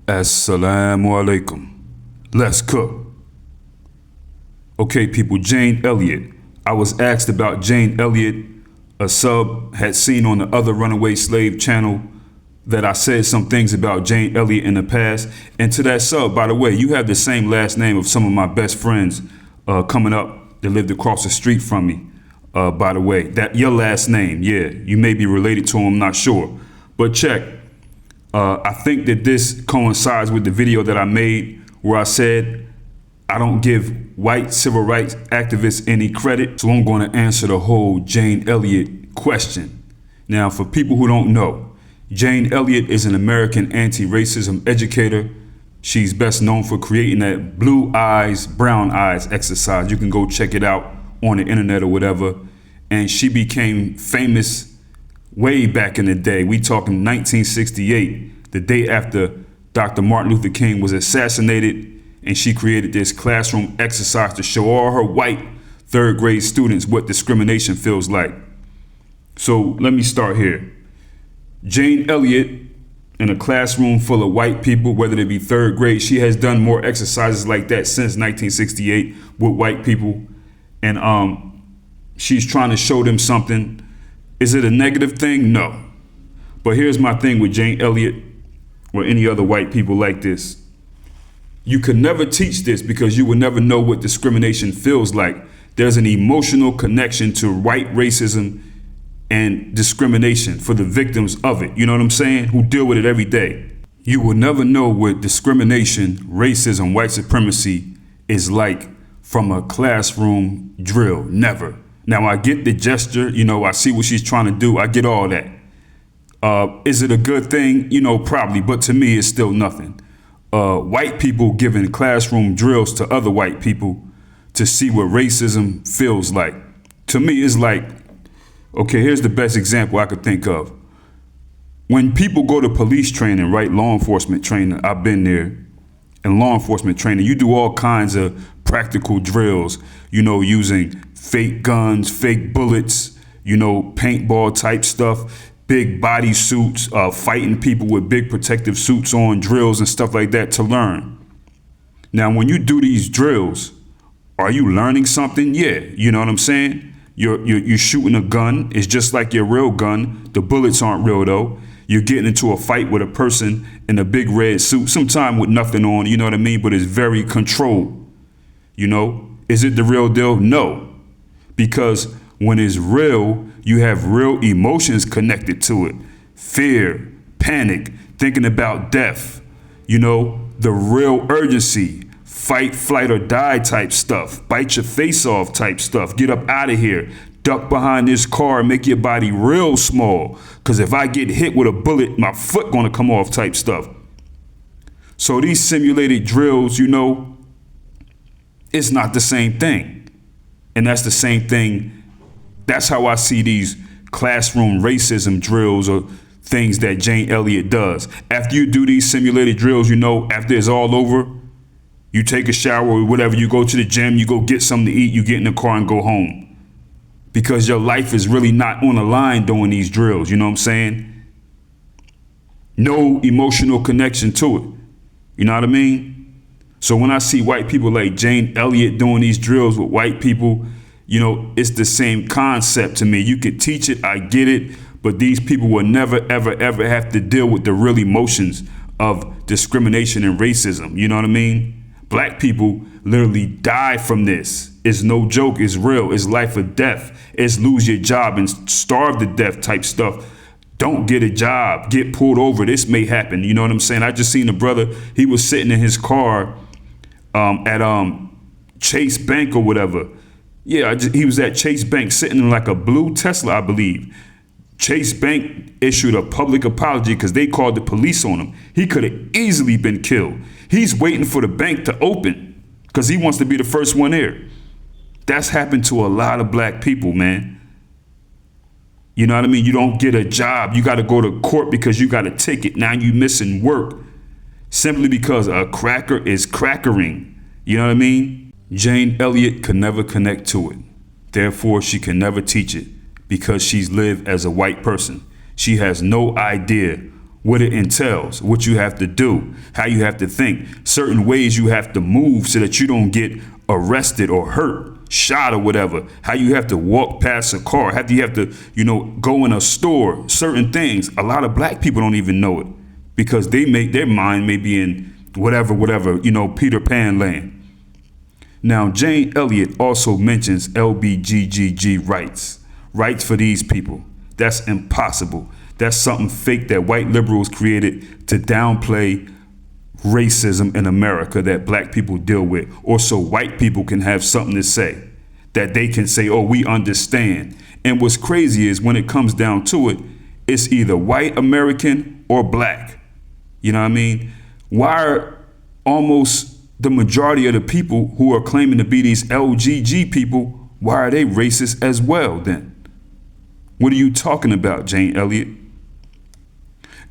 Assalamu alaikum. Let's cook. Okay, people, Jane Elliott. I was asked about Jane Elliott. A sub had seen on the other Runaway Slave channel that I said some things about Jane Elliott in the past. And to that sub, by the way, you have the same last name of some of my best friends coming up that lived across the street from me. By the way, that your last name, yeah, you may be related to him, I'm not sure. But check. I think that this coincides with the video that I made where I said I don't give white civil rights activists any credit, so I'm going to answer the whole Jane Elliott question. Now, for people who don't know, Jane Elliott is an American anti-racism educator. She's best known for creating that blue eyes, brown eyes exercise. You can go check it out on the internet or whatever. And she became famous way back in the day. We talking 1968, the day after Dr. Martin Luther King was assassinated, and she created this classroom exercise to show all her white third grade students what discrimination feels like. So let me start here. Jane Elliott, in a classroom full of white people, whether they be third grade, she has done more exercises like that since 1968 with white people. And she's trying to show them something. Is it a negative thing? No. But here's my thing with Jane Elliott or any other white people like this. You could never teach this because you will never know what discrimination feels like. There's an emotional connection to white racism and discrimination for the victims of it. You know what I'm saying? Who deal with it every day. You will never know what discrimination, racism, white supremacy is like from a classroom drill. Never. Now, I get the gesture, I see what she's trying to do. I get all that. Is it a good thing? Probably, but to me, it's still nothing. White people giving classroom drills to other white people to see what racism feels like. To me, it's like, okay, here's the best example I could think of. When people go to police training, right, law enforcement training, I've been there, in law enforcement training, you do all kinds of practical drills, using fake guns, fake bullets, paintball type stuff, big body suits, fighting people with big protective suits on, drills and stuff like that to learn. Now, when you do these drills, are you learning something? Yeah, you know what I'm saying? You're shooting a gun. It's just like your real gun. The bullets aren't real though. You're getting into a fight with a person in a big red suit, sometime with nothing on, you know what I mean? But it's very controlled. Is it the real deal? No. Because when it's real, you have real emotions connected to it. Fear, panic, thinking about death, the real urgency, fight, flight, or die type stuff, bite your face off type stuff, get up out of here, duck behind this car, make your body real small. Because if I get hit with a bullet, my foot gonna come off type stuff. So these simulated drills, it's not the same thing. And that's the same thing. That's how I see these classroom racism drills or things that Jane Elliott does. After you do these simulated drills, after it's all over, you take a shower or whatever, you go to the gym, you go get something to eat, you get in the car and go home. Because your life is really not on the line doing these drills, you know what I'm saying? No emotional connection to it. You know what I mean? So when I see white people like Jane Elliott doing these drills with white people, it's the same concept to me. You could teach it, I get it, but these people will never, ever, ever have to deal with the real emotions of discrimination and racism. You know what I mean? Black people literally die from this. It's no joke, it's real, it's life or death. It's lose your job and starve to death type stuff. Don't get a job, get pulled over, this may happen. You know what I'm saying? I just seen a brother, he was sitting in his car at Chase Bank or whatever. Yeah, he was at Chase Bank sitting in like a blue Tesla, I believe. Chase Bank issued a public apology because they called the police on him. He could have easily been killed. He's waiting for the bank to open because he wants to be the first one there. That's happened to a lot of black people, man. You know what I mean? You don't get a job. You got to go to court because you got a ticket. Now you missing work simply because a cracker is crackering. You know what I mean? Jane Elliott could never connect to it. Therefore, she can never teach it because she's lived as a white person. She has no idea what it entails, what you have to do, how you have to think, certain ways you have to move so that you don't get arrested or hurt, shot or whatever, how you have to walk past a car, how you have to, go in a store, certain things. A lot of black people don't even know it because their mind may be in whatever, Peter Pan land. Now, Jane Elliott also mentions LBGGG rights for these people. That's impossible. That's something fake that white liberals created to downplay racism in America that black people deal with, or so white people can have something to say, that they can say, oh, we understand. And what's crazy is when it comes down to it, it's either white American or black. You know what I mean? Why are almost the majority of the people who are claiming to be these LGG people, why are they racist as well then? What are you talking about, Jane Elliott?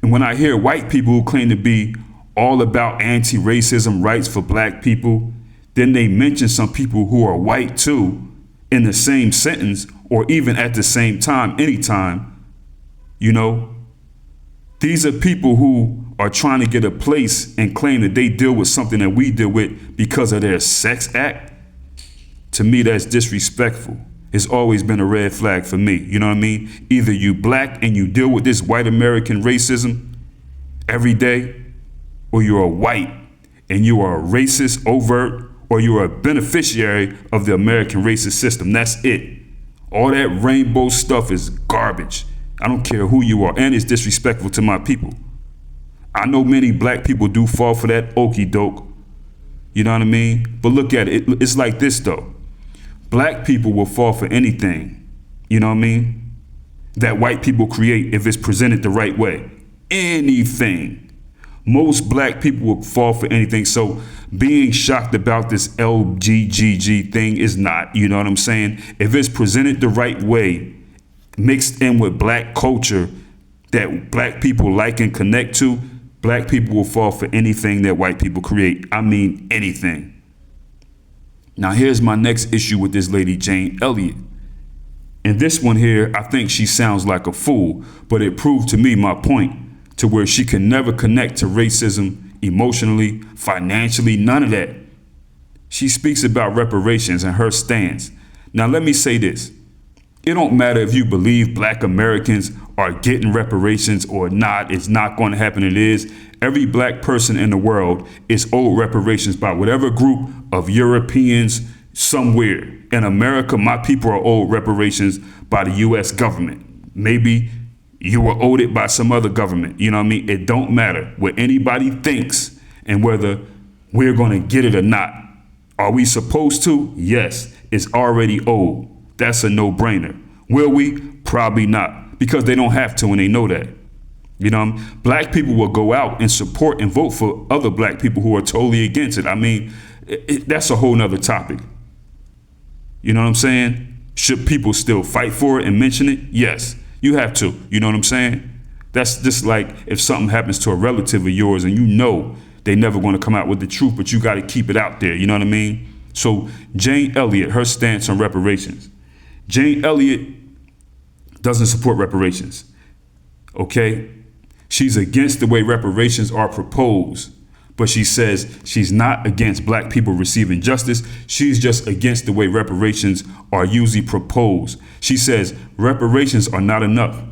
And when I hear white people who claim to be all about anti-racism rights for black people, then they mention some people who are white too in the same sentence or even at the same time, anytime. These are people who are trying to get a place and claim that they deal with something that we deal with because of their sex act. To me, that's disrespectful. It's always been a red flag for me. You know what I mean? Either you black and you deal with this white American racism every day, or you're a white and you are a racist overt, or you're a beneficiary of the American racist system. That's it. All that rainbow stuff is garbage. I don't care who you are, and it's disrespectful to my people. I know many black people do fall for that okie doke. You know what I mean? But look at it. It's like this though. Black people will fall for anything, you know what I mean, that white people create if it's presented the right way. Anything. Most black people will fall for anything. So being shocked about this LGGG thing is not, you know what I'm saying? If it's presented the right way, mixed in with black culture that black people like and connect to, black people will fall for anything that white people create. I mean, anything. Now, here's my next issue with this lady, Jane Elliott. And this one here, I think she sounds like a fool, but it proved to me my point to where she can never connect to racism emotionally, financially, none of that. She speaks about reparations and her stance. Now, let me say this. It don't matter if you believe black Americans are getting reparations or not. It's not going to happen. It is. Every black person in the world is owed reparations by whatever group of Europeans somewhere. In America, my people are owed reparations by the U.S. government. Maybe you were owed it by some other government. You know what I mean? It don't matter what anybody thinks and whether we're going to get it or not. Are we supposed to? Yes, it's already owed. That's a no-brainer. Will we? Probably not, because they don't have to and they know that. Black people will go out and support and vote for other black people who are totally against it. I mean, that's a whole nother topic. You know what I'm saying? Should people still fight for it and mention it? Yes, you have to. You know what I'm saying? That's just like if something happens to a relative of yours and you know they never going to come out with the truth, but you got to keep it out there. You know what I mean? So Jane Elliott, her stance on reparations. Jane Elliott doesn't support reparations. Okay? She's against the way reparations are proposed, but she says she's not against black people receiving justice. She's just against the way reparations are usually proposed. She says reparations are not enough.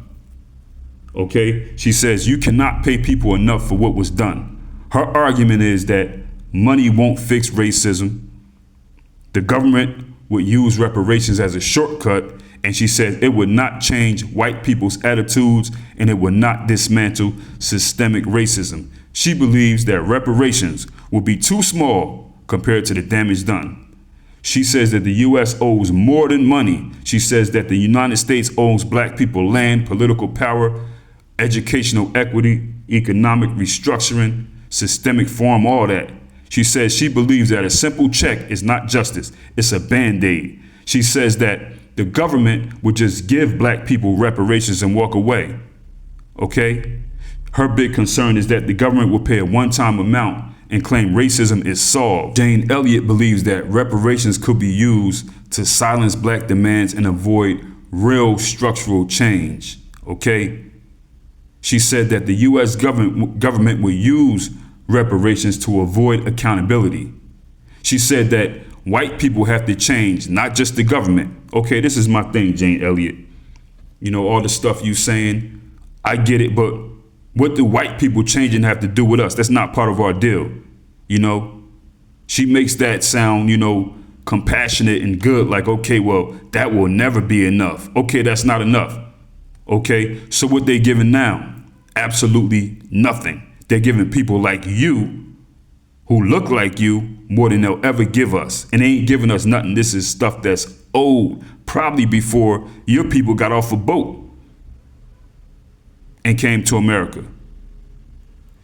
Okay? She says you cannot pay people enough for what was done. Her argument is that money won't fix racism. The government would use reparations as a shortcut, and she said it would not change white people's attitudes and it would not dismantle systemic racism. She believes that reparations will be too small compared to the damage done. She says that the U.S. owes more than money. She says that the United States owes black people land, political power, educational equity, economic restructuring, systemic reform, all that. She says she believes that a simple check is not justice. It's a Band-Aid. She says that the government would just give black people reparations and walk away. Okay? Her big concern is that the government will pay a one-time amount and claim racism is solved. Jane Elliott believes that reparations could be used to silence black demands and avoid real structural change. Okay? She said that the U.S. government would use reparations to avoid accountability. She said that white people have to change, not just the government. Okay, this is my thing, Jane Elliott. You know, all the stuff you saying, I get it, but what do white people changing have to do with us? That's not part of our deal. You know, she makes that sound, you know, compassionate and good. Like, okay, well, that will never be enough. Okay, that's not enough. Okay, so what they giving now? Absolutely nothing. They're giving people like you, who look like you, more than they'll ever give us. And they ain't giving us nothing. This is stuff that's old, probably before your people got off a boat and came to America.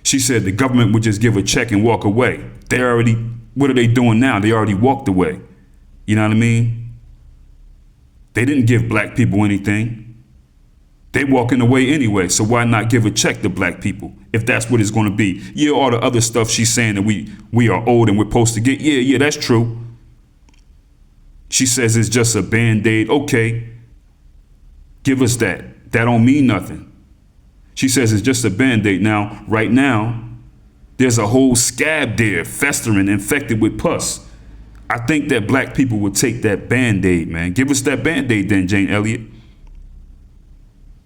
She said the government would just give a check and walk away. What are they doing now? They already walked away. You know what I mean? They didn't give black people anything. They walking away anyway, so why not give a check to black people if that's what it's going to be? Yeah, all the other stuff she's saying that we are old and we're supposed to get. Yeah, that's true. She says it's just a Band-Aid. Okay, give us that. That don't mean nothing. She says it's just a Band-Aid. Now, right now, there's a whole scab there, festering, infected with pus. I think that black people would take that Band-Aid, man. Give us that Band-Aid then, Jane Elliott.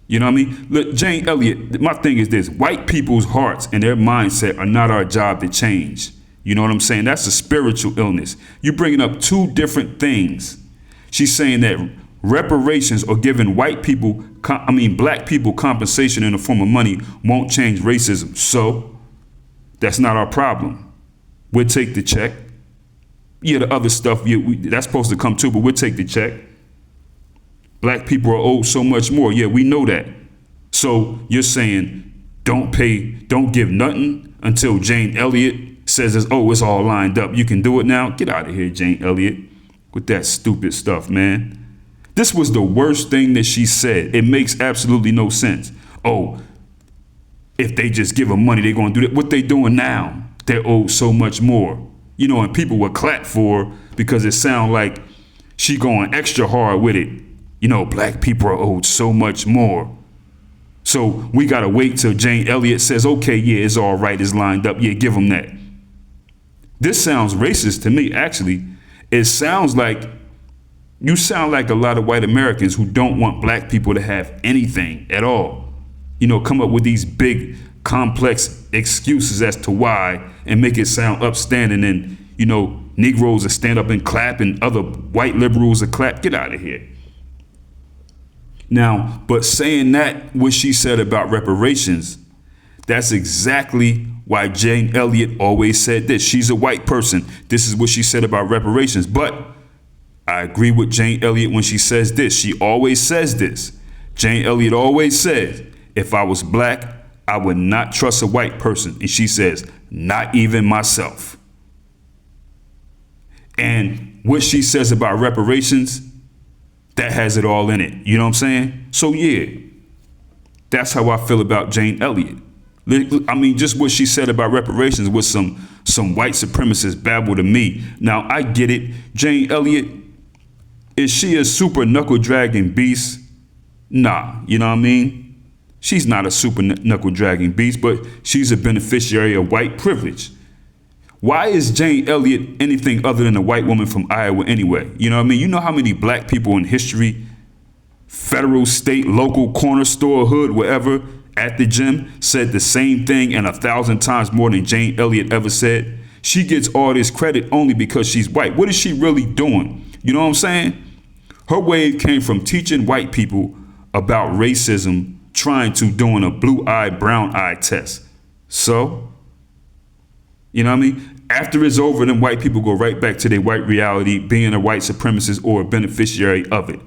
You know what I mean? Look, Jane Elliott, my thing is this: white people's hearts and their mindset are not our job to change. You know what I'm saying? That's a spiritual illness. You're bringing up two different things. She's saying that reparations or giving black people compensation in the form of money won't change racism. So that's not our problem. We'll take the check. Yeah, the other stuff, that's supposed to come too, but we'll take the check. Black people are owed so much more. Yeah, we know that. So you're saying don't give nothing until Jane Elliott says, it's all lined up. You can do it now. Get out of here, Jane Elliott, with that stupid stuff, man. This was the worst thing that she said. It makes absolutely no sense. Oh, if they just give them money, they're going to do that. What they doing now? They're owed so much more. You know, and people would clap for her because it sounds like she going extra hard with it. You know, black people are owed so much more. So we got to wait till Jane Elliott says, okay, yeah, it's all right. It's lined up. Yeah, give them that. This sounds racist to me, actually. It sounds like you sound like a lot of white Americans who don't want black people to have anything at all. You know, come up with these big, complex excuses as to why and make it sound upstanding. And, you know, Negroes will stand up and clap and other white liberals will clap. Get out of here. Now, but saying that, what she said about reparations, that's exactly why Jane Elliott always said this. She's a white person. This is what she said about reparations. But I agree with Jane Elliott when she says this. She always says this. Jane Elliott always says, if I was black, I would not trust a white person. And she says, not even myself. And what she says about reparations, that has it all in it. You know what I'm saying? So yeah, that's how I feel about Jane Elliott. I mean, just what she said about reparations was some white supremacist babble to me. Now, I get it. Jane Elliott, is she a super knuckle dragging beast? Nah, you know what I mean? She's not a super knuckle dragging beast, but she's a beneficiary of white privilege. Why is Jane Elliott anything other than a white woman from Iowa anyway? You know what I mean? You know how many black people in history, federal, state, local, corner store, hood, wherever, at the gym, said the same thing and 1,000 times more than Jane Elliott ever said? She gets all this credit only because she's white. What is she really doing? You know what I'm saying? Her wave came from teaching white people about racism, trying to doing a blue-eye, brown-eye test. So, you know what I mean? After it's over, then white people go right back to their white reality, being a white supremacist or a beneficiary of it.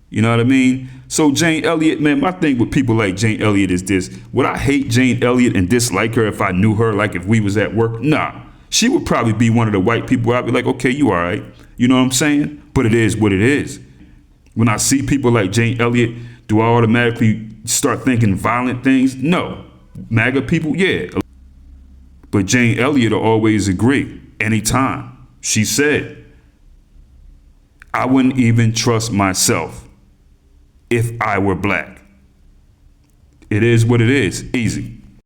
You know what I mean? So Jane Elliott, man, my thing with people like Jane Elliott is this. Would I hate Jane Elliott and dislike her if I knew her, like if we was at work? Nah. She would probably be one of the white people I'd be like, okay, you all right. You know what I'm saying? But it is what it is. When I see people like Jane Elliott, do I automatically start thinking violent things? No. MAGA people, yeah. But Jane Elliott will always agree anytime. She said, I wouldn't even trust myself if I were black. It is what it is. Easy.